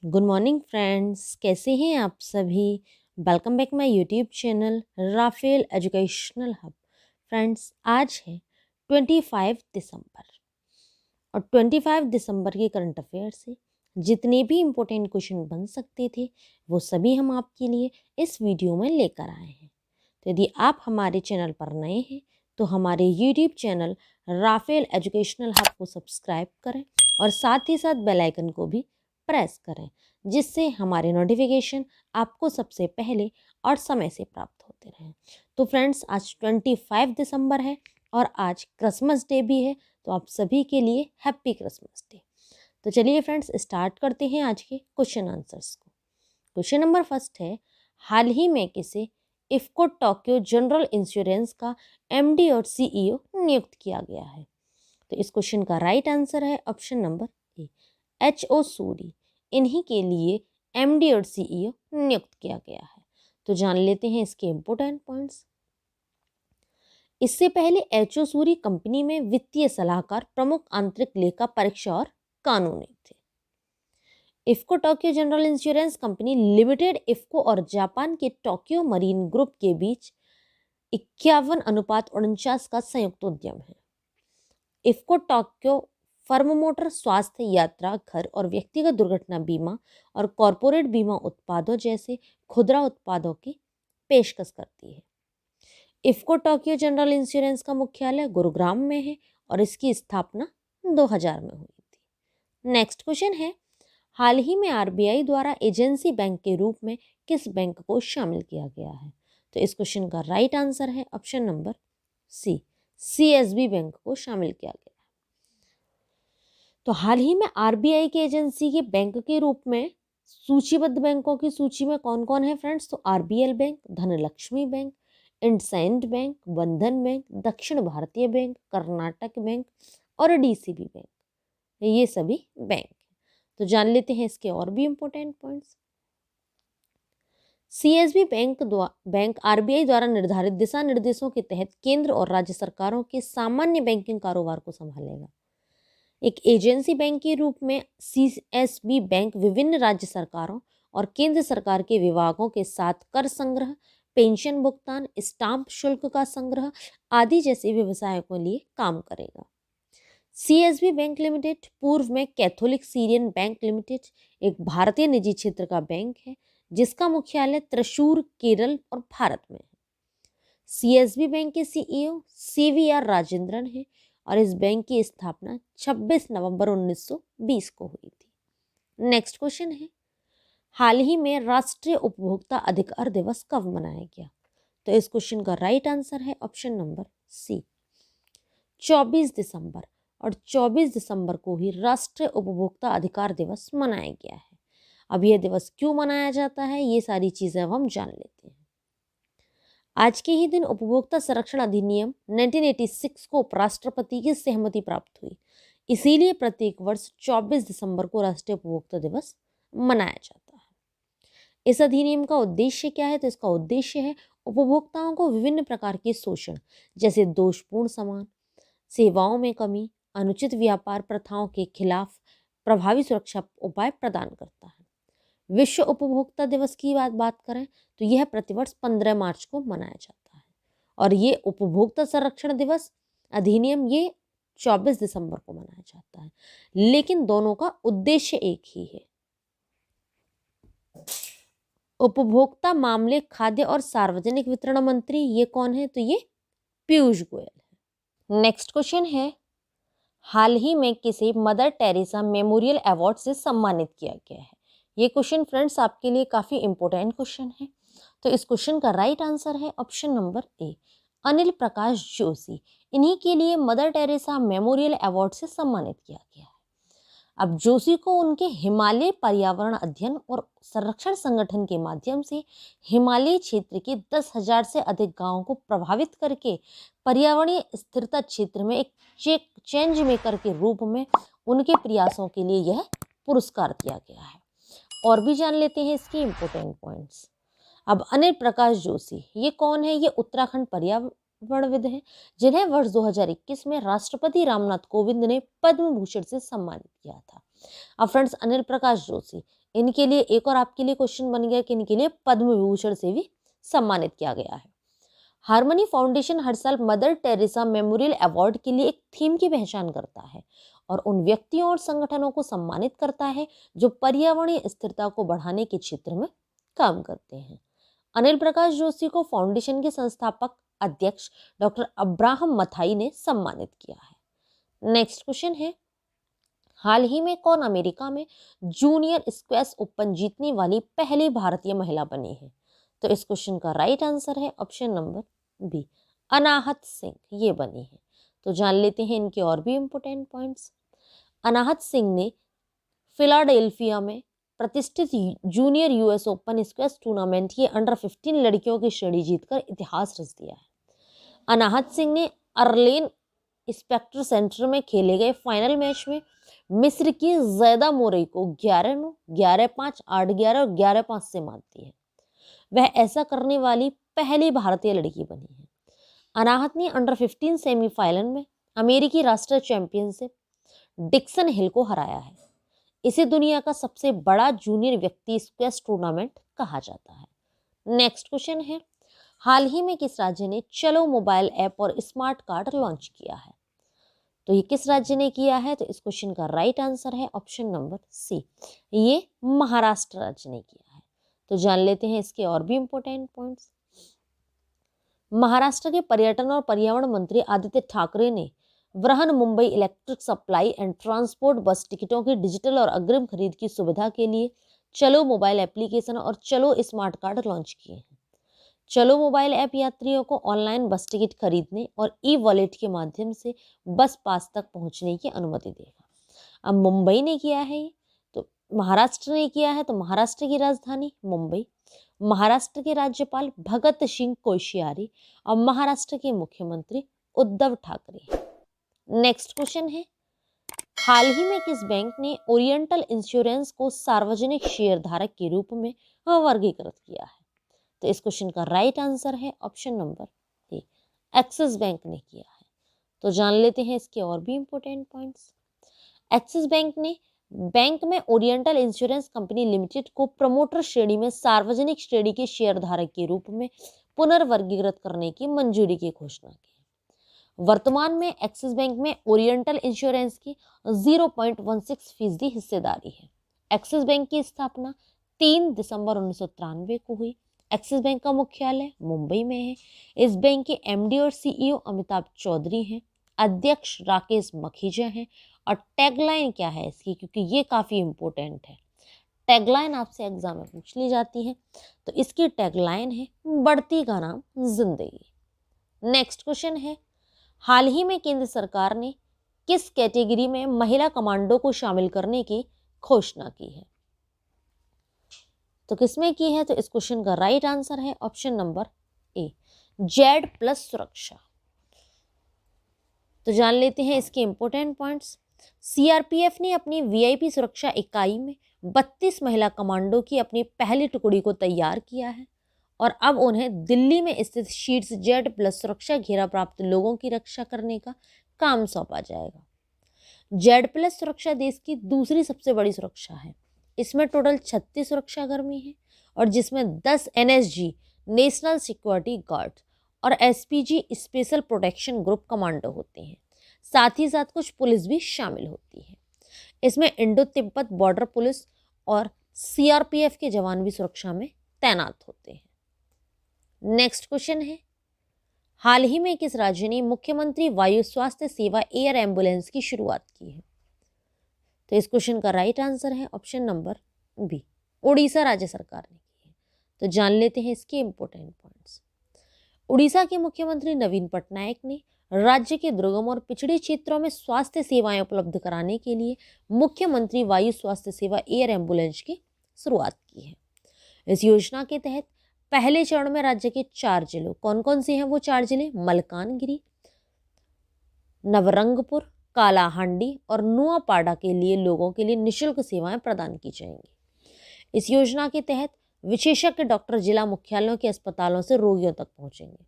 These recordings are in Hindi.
गुड मॉर्निंग फ्रेंड्स, कैसे हैं आप सभी। Welcome back my YouTube channel Rafael educational hub. Friends, आज है 25 दिसंबर और 25 दिसंबर के करंट अफेयर से जितने भी इम्पोर्टेंट क्वेश्चन बन सकते थे वो सभी हम आपके लिए इस वीडियो में लेकर आए हैं। तो यदि आप हमारे चैनल पर नए हैं तो हमारे YouTube channel Rafael educational hub को सब्सक्राइब करें और साथ ही साथ बेल आइकन को भी प्रेस करें, जिससे हमारे नोटिफिकेशन आपको सबसे पहले और समय से प्राप्त होते रहें। तो फ्रेंड्स, आज 25 दिसंबर है और आज क्रिसमस डे भी है, तो आप सभी के लिए हैप्पी क्रिसमस डे। तो चलिए फ्रेंड्स, स्टार्ट करते हैं आज के क्वेश्चन आंसर्स को। क्वेश्चन नंबर फर्स्ट है, हाल ही में किसे इफ्को टोक्यो जनरल इंश्योरेंस का एमडी और सीईओ नियुक्त किया गया है? तो इस क्वेश्चन का राइट आंसर है option number A, HO. Suri. इन्हीं के लिए एमडी और सीईओ नियुक्त किया गया है। तो जान लेते हैं इसके इम्पोर्टेंट पॉइंट्स। इससे पहले एच.ओ. सूरी कंपनी में वित्तीय सलाहकार, प्रमुख आंतरिक लेखा परीक्षा और कानूनी थे। IFFCO Tokyo general insurance company limited IFFCO और जापान के टोक्यो मरीन ग्रुप के बीच 51:49 का संयुक्त उद्यम है। इफ्को टोक्यो फर्म मोटर, स्वास्थ्य, यात्रा, घर और व्यक्तिगत दुर्घटना बीमा और कॉरपोरेट बीमा उत्पादों जैसे खुदरा उत्पादों की पेशकश करती है। इफ्को टोक्यो जनरल इंश्योरेंस का मुख्यालय गुरुग्राम में है और इसकी स्थापना 2000 में हुई थी। नेक्स्ट क्वेश्चन है, हाल ही में आरबीआई द्वारा एजेंसी बैंक के रूप में किस बैंक को शामिल किया गया है? तो इस क्वेश्चन का राइट आंसर है option number c, CSB bank को शामिल किया गया है। तो हाल ही में आरबीआई के एजेंसी के बैंक के रूप में सूचीबद्ध बैंकों की सूची में कौन कौन है फ्रेंड्स? तो RBL bank, Dhanlaxmi bank, IndusInd bank, बंधन बैंक, दक्षिण भारतीय बैंक, कर्नाटक बैंक और डीसीबी बैंक, ये सभी बैंक। तो जान लेते हैं इसके और भी important points. CSB bank RBI द्वारा निर्धारित दिशा निर्देशों के तहत केंद्र और राज्य सरकारों के सामान्य बैंकिंग कारोबार को संभालेगा। एक एजेंसी बैंक के रूप में सीएसबी बैंक विभिन्न राज्य सरकारों और केंद्र सरकार के विभागों के साथ कर संग्रह, पेंशन भुगतान, स्टाम्प शुल्क का संग्रह आदि जैसे व्यवसायों के लिए काम करेगा। सीएसबी बैंक लिमिटेड पूर्व में कैथोलिक सीरियन बैंक लिमिटेड एक भारतीय निजी क्षेत्र का बैंक है जिसका मुख्यालय त्रिशूर, केरल और भारत में है। सीएसबी बैंक के सीईओ सीवीआर राजेंद्रन है और इस बैंक की स्थापना 26 नवंबर 1920 को हुई थी। नेक्स्ट क्वेश्चन है, हाल ही में राष्ट्रीय उपभोक्ता अधिकार दिवस कब मनाया गया? तो इस क्वेश्चन का राइट आंसर है ऑप्शन नंबर सी, 24 दिसंबर। और 24 दिसंबर को ही राष्ट्रीय उपभोक्ता अधिकार दिवस मनाया गया है। अब यह दिवस क्यों मनाया जाता है, ये सारी चीजें अब हम जान लेते हैं। आज के ही दिन उपभोक्ता संरक्षण अधिनियम 1986 को उपराष्ट्रपति की सहमति प्राप्त हुई, इसीलिए प्रत्येक वर्ष 24 दिसंबर को राष्ट्रीय उपभोक्ता दिवस मनाया जाता है। इस अधिनियम का उद्देश्य क्या है? तो इसका उद्देश्य है उपभोक्ताओं को विभिन्न प्रकार के शोषण जैसे दोषपूर्ण सामान, सेवाओं में कमी, अनुचित व्यापार प्रथाओं के खिलाफ प्रभावी सुरक्षा उपाय प्रदान करता है। विश्व उपभोक्ता दिवस की बात करें तो यह प्रतिवर्ष 15 मार्च को मनाया जाता है और ये उपभोक्ता संरक्षण दिवस अधिनियम ये 24 दिसंबर को मनाया जाता है, लेकिन दोनों का उद्देश्य एक ही है। उपभोक्ता मामले, खाद्य और सार्वजनिक वितरण मंत्री ये कौन है? तो ये पीयूष गोयल है। नेक्स्ट क्वेश्चन है, हाल ही में किसे मदर टेरेसा मेमोरियल अवार्ड से सम्मानित किया गया है? ये क्वेश्चन फ्रेंड्स आपके लिए काफी इंपॉर्टेंट क्वेश्चन है। तो इस क्वेश्चन का राइट आंसर है option number A, Anil Prakash Joshi. इन्हीं के लिए मदर टेरेसा मेमोरियल अवार्ड से सम्मानित किया गया है। अब जोशी को उनके हिमालय पर्यावरण अध्ययन और संरक्षण संगठन के माध्यम से हिमालयी क्षेत्र के 10,000 से अधिक गांवों को प्रभावित करके पर्यावरणीय स्थिरता क्षेत्र में एक चेंज मेकर के रूप में उनके प्रयासों के लिए यह पुरस्कार दिया गया है। और भी जान लेते हैं इसके इम्पोर्टेंट पॉइंट्स। अब अनिल प्रकाश जोशी ये कौन है? ये उत्तराखंड पर्यावरणविद हैं जिन्हें वर्ष 2021 में राष्ट्रपति रामनाथ कोविंद ने पद्म भूषण से सम्मानित किया था। अब फ्रेंड्स, अनिल प्रकाश जोशी इनके लिए एक और आपके लिए क्वेश्चन बन गया कि इनके लिए पद्म विभूषण से भी सम्मानित किया गया है। हार्मनी फाउंडेशन हर साल मदर टेरेसा मेमोरियल अवार्ड के लिए एक थीम की पहचान करता है और उन व्यक्तियों और संगठनों को सम्मानित करता है जो पर्यावरणीय स्थिरता को बढ़ाने के क्षेत्र में काम करते हैं। अनिल प्रकाश जोशी को फाउंडेशन के संस्थापक अध्यक्ष डॉक्टर अब्राहम मथाई ने सम्मानित किया है। नेक्स्ट क्वेश्चन है, हाल ही में कौन अमेरिका में जूनियर स्क्वैश ओपन जीतने वाली पहली भारतीय महिला बनी है? तो इस क्वेश्चन का राइट आंसर है ऑप्शन नंबर बी, अनाहत सिंह ये बनी है। तो जान लेते हैं इनके और भी इंपोर्टेंट पॉइंट्स। अनाहत सिंह ने फिलाडेल्फिया में प्रतिष्ठित junior US open squash tournament की अंडर 15 लड़कियों की श्रेणी जीतकर इतिहास रच दिया है। अनाहत सिंह ने अर्लेन स्पेक्टर सेंटर में खेले गए फाइनल मैच में मिस्र की जैदा मोरई को 11-9, 11-5, 8-11 और 11-5 से मात दी है। वह ऐसा करने वाली पहली भारतीय लड़की बनी है। अनाहत ने अंडर 15 सेमीफाइनल में अमेरिकी राष्ट्रीय चैंपियनशिप डिक्सन हिल को हराया है। इसे दुनिया का सबसे बड़ा जूनियर व्यक्ति स्क्वैश टूर्नामेंट कहा जाता है। नेक्स्ट क्वेश्चन है, हाल ही में किस राज्य ने चलो मोबाइल ऐप और स्मार्ट कार्ड लॉन्च किया है? तो ये किस राज्य ने किया है? तो इस क्वेश्चन का राइट आंसर है ऑप्शन नंबर सी, ये महाराष्ट्र राज्य ने किया है। तो जान लेते हैं इसके और भी इंपोर्टेंट पॉइंट्स। महाराष्ट्र के पर्यटन और पर्यावरण मंत्री आदित्य ठाकरे ने Brihanmumbai electric supply and transport bus टिकटों की डिजिटल और अग्रिम खरीद की सुविधा के लिए चलो मोबाइल एप्लीकेशन और चलो स्मार्ट कार्ड लॉन्च किए हैं। चलो मोबाइल ऐप यात्रियों को ऑनलाइन बस टिकट खरीदने और ई वॉलेट के माध्यम से बस पास तक पहुंचने की अनुमति देगा। अब मुंबई ने किया है ये, तो महाराष्ट्र ने किया है, तो महाराष्ट्र की राजधानी मुंबई, महाराष्ट्र के राज्यपाल भगत सिंह कोश्यारी और महाराष्ट्र के मुख्यमंत्री उद्धव ठाकरे। नेक्स्ट क्वेश्चन है, हाल ही में किस बैंक ने ओरिएंटल इंश्योरेंस को सार्वजनिक शेयर धारक के रूप में वर्गीकृत किया है? तो इस क्वेश्चन का राइट आंसर है option number A, axis bank ने किया है। तो जान लेते हैं इसके और भी इंपोर्टेंट पॉइंट्स। एक्सिस बैंक ने बैंक में ओरिएंटल इंश्योरेंस कंपनी लिमिटेड को प्रमोटर श्रेणी में सार्वजनिक श्रेणी के शेयर धारक के रूप में पुनर्वर्गीकृत करने की मंजूरी की घोषणा की। वर्तमान में एक्सिस बैंक में ओरिएंटल इंश्योरेंस की 0.16% हिस्सेदारी है। एक्सिस बैंक की स्थापना 3 दिसंबर 1993 को हुई। एक्सिस बैंक का मुख्यालय मुंबई में है। इस बैंक के एमडी और सीईओ अमिताभ चौधरी हैं। अध्यक्ष राकेश मखीजा हैं। और टैगलाइन क्या है इसकी, क्योंकि ये काफ़ी इंपॉर्टेंट है। टैगलाइन आपसे एग्जाम में पूछ ली जाती है, तो इसकी टैगलाइन है बढ़ती का नाम जिंदगी। नेक्स्ट क्वेश्चन है, हाल ही में केंद्र सरकार ने किस कैटेगरी में महिला कमांडो को शामिल करने की घोषणा की है? तो किसमें की है? तो इस क्वेश्चन का राइट आंसर है ऑप्शन नंबर ए, Z+ सुरक्षा। तो जान लेते हैं इसके इंपोर्टेंट पॉइंट्स। सीआरपीएफ ने अपनी वीआईपी सुरक्षा इकाई में 32 महिला कमांडो की अपनी पहली टुकड़ी को तैयार किया है और अब उन्हें दिल्ली में स्थित शीर्ष Z+ सुरक्षा घेरा प्राप्त लोगों की रक्षा करने का काम सौंपा जाएगा। Z+ सुरक्षा देश की दूसरी सबसे बड़ी सुरक्षा है। इसमें टोटल 36 सुरक्षाकर्मी हैं और जिसमें 10 NSG नेशनल सिक्योरिटी गार्ड और SPG special protection group commando होते हैं। साथ ही साथ कुछ पुलिस भी शामिल होती है। इसमें इंडो तिब्बत बॉर्डर पुलिस और सीआरपीएफ के जवान भी सुरक्षा में तैनात होते हैं। नेक्स्ट क्वेश्चन है, हाल ही में किस राज्य ने मुख्यमंत्री वायु स्वास्थ्य सेवा एयर एम्बुलेंस की शुरुआत की है? तो इस क्वेश्चन का राइट आंसर है ऑप्शन नंबर बी, उड़ीसा राज्य सरकार ने की है। तो जान लेते हैं इसके इंपोर्टेंट पॉइंट्स। उड़ीसा के मुख्यमंत्री नवीन पटनायक ने राज्य के दुर्गम और पिछड़े क्षेत्रों में स्वास्थ्य सेवाएं उपलब्ध कराने के लिए मुख्यमंत्री वायु स्वास्थ्य सेवा एयर एम्बुलेंस की शुरुआत की है। इस योजना के तहत पहले चरण में राज्य के 4 जिलों, कौन कौन से हैं वो 4 जिले? मलकानगिरी, नवरंगपुर, कालाहांडी और नुआपाड़ा के लिए लोगों के लिए निःशुल्क सेवाएं प्रदान की जाएंगी। इस योजना के तहत विशेषज्ञ डॉक्टर जिला मुख्यालयों के अस्पतालों से रोगियों तक पहुंचेंगे।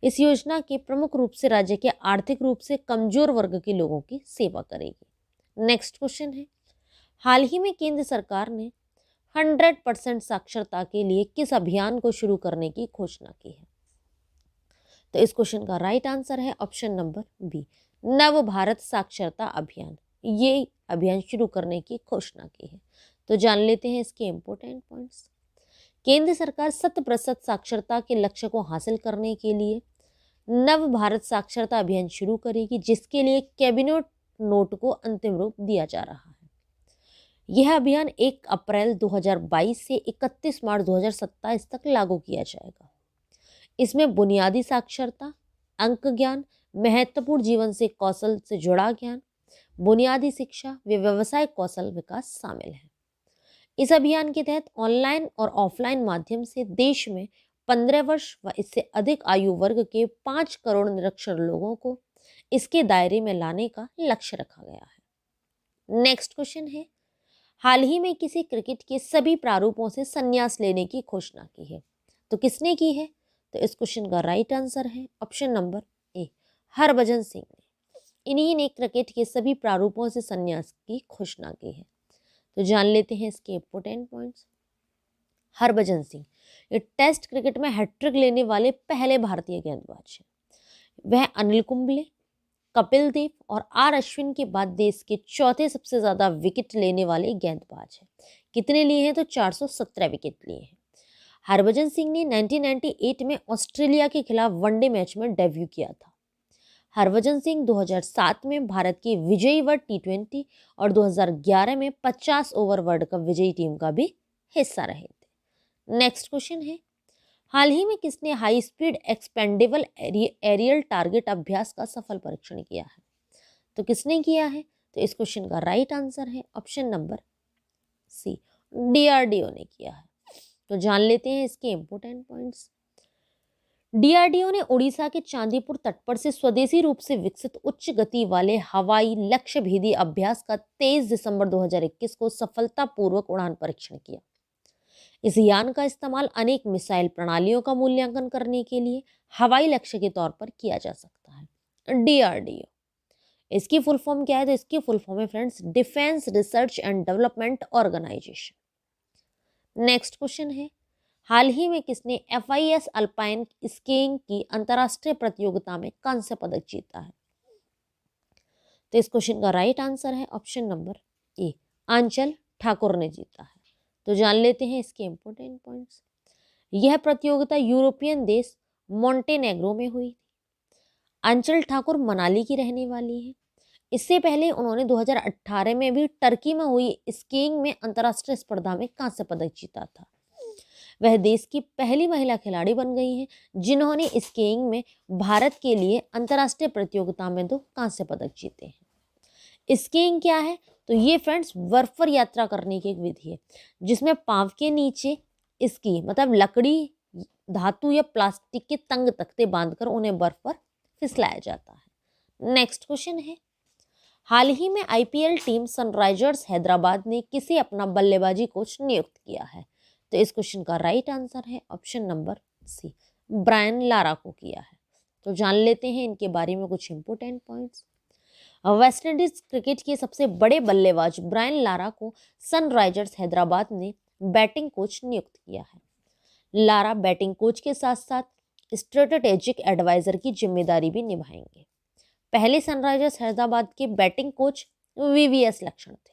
इस योजना के प्रमुख रूप से राज्य के आर्थिक रूप से कमजोर वर्ग के लोगों की सेवा करेगी। नेक्स्ट क्वेश्चन है, हाल ही में केंद्र सरकार ने 100% साक्षरता के लिए किस अभियान को शुरू करने की घोषणा की है? तो इस क्वेश्चन का राइट आंसर है ऑप्शन नंबर बी, नव भारत साक्षरता अभियान। ये अभियान शुरू करने की घोषणा की है। तो जान लेते हैं इसके इंपॉर्टेंट पॉइंट्स। केंद्र सरकार 100% साक्षरता के लक्ष्य को हासिल करने के लिए नव भारत साक्षरता अभियान शुरू करेगी, जिसके लिए कैबिनेट नोट को अंतिम रूप दिया जा रहा है। यह अभियान 1 अप्रैल 2022 से 31 मार्च 2027 तक लागू किया जाएगा। इसमें बुनियादी साक्षरता, अंक ज्ञान, महत्वपूर्ण जीवन से कौशल से जुड़ा ज्ञान, बुनियादी शिक्षा व व्यवसाय कौशल विकास शामिल है। इस अभियान के तहत ऑनलाइन और ऑफलाइन माध्यम से देश में 15 वर्ष व इससे अधिक आयु वर्ग के 5 करोड़ निरक्षर लोगों को इसके दायरे में लाने का लक्ष्य रखा गया है। नेक्स्ट क्वेश्चन है, हाल ही में किसी क्रिकेट के सभी प्रारूपों से संन्यास लेने की घोषणा की है? तो किसने की है? तो इस क्वेश्चन का राइट आंसर है option number A, Harbhajan Singh ने। इन्हीं ने क्रिकेट के सभी प्रारूपों से संन्यास की घोषणा की है। तो जान लेते हैं इसके इंपॉर्टेंट पॉइंट्स। हरभजन सिंह ये टेस्ट क्रिकेट में हैट्रिक लेने वाले पहले भारतीय गेंदबाज हैं। वह अनिल कुंबले, कपिल देव और आर अश्विन के बाद देश के चौथे सबसे ज्यादा विकेट लेने वाले गेंदबाज हैं। कितने लिए हैं? तो 417 विकेट लिए हैं। हरभजन सिंह ने 1998 में ऑस्ट्रेलिया के खिलाफ वनडे मैच में डेब्यू किया था। हरभजन सिंह 2007 में भारत की विजयी वर्ल्ड T20 और 2011 में 50 ओवर वर्ल्ड कप विजयी टीम का भी हिस्सा रहे थे। नेक्स्ट क्वेश्चन है, हाल ही में किसने high speed expendable aerial target अभ्यास का सफल परीक्षण किया है? तो किसने किया है? तो इस क्वेश्चन का राइट आंसर है ऑप्शन नंबर सी, DRDO ने किया है। तो जान लेते हैं इसके इंपॉर्टेंट पॉइंट्स। DRDO ने उड़ीसा के चांदीपुर तट पर से स्वदेशी रूप से विकसित उच्च गति वाले हवाई लक्ष्य भेदी अभ्यास का 23 दिसंबर 2021 को सफलतापूर्वक उड़ान परीक्षण किया। इस यान का इस्तेमाल अनेक मिसाइल प्रणालियों का मूल्यांकन करने के लिए हवाई लक्ष्य के तौर पर किया जा सकता है। DRDO इसकी फुल फॉर्म क्या है? तो इसकी फुल फॉर्म है friends, defence research and development organisation. Next question है, हाल ही में किसने FIS अल्पाइन स्कीइंग की अंतरराष्ट्रीय प्रतियोगिता में कांस्य पदक जीता है? तो इस क्वेश्चन का राइट आंसर है ऑप्शन नंबर ए, आंचल ठाकुर ने जीता है। तो जान लेते हैं इसके इंपॉर्टेंट पॉइंट्स। यह प्रतियोगिता यूरोपियन देश मोंटेनेग्रो में हुई थी। आंचल ठाकुर मनाली की रहने वाली है। इससे पहले उन्होंने 2018 में भी टर्की में हुई स्कीइंग में अंतरराष्ट्रीय स्पर्धा में कांस्य पदक जीता था। वह देश की पहली महिला खिलाड़ी बन गई हैं जिन्होंने स्कीइंग में भारत के लिए अंतरराष्ट्रीय प्रतियोगिता में 2 कांस्य पदक जीते हैं। स्कीइंग क्या है? तो ये फ्रेंड्स बर्फ पर यात्रा करने की एक विधि है जिसमें पांव के नीचे स्की मतलब लकड़ी, धातु या प्लास्टिक के तंग तख्ते बांधकर उन्हें बर्फ पर फिसलाया जाता है। नेक्स्ट क्वेश्चन है, हाल ही में IPL टीम सनराइजर्स हैदराबाद ने किसे अपना बल्लेबाजी कोच नियुक्त किया है? तो इस क्वेश्चन का राइट आंसर है option number c, Brian Lara को किया है। तो जान लेते हैं इनके बारे में कुछ इंपोर्टेंट पॉइंट्स। वेस्टइंडीज क्रिकेट के सबसे बड़े बल्लेबाज ब्रायन लारा को सनराइजर्स हैदराबाद ने बैटिंग कोच नियुक्त किया है। लारा बैटिंग कोच के साथ साथ स्ट्रेटेजिक एडवाइजर की जिम्मेदारी भी निभाएंगे। पहले सनराइजर्स हैदराबाद के बैटिंग कोच VVS लक्ष्मण थे।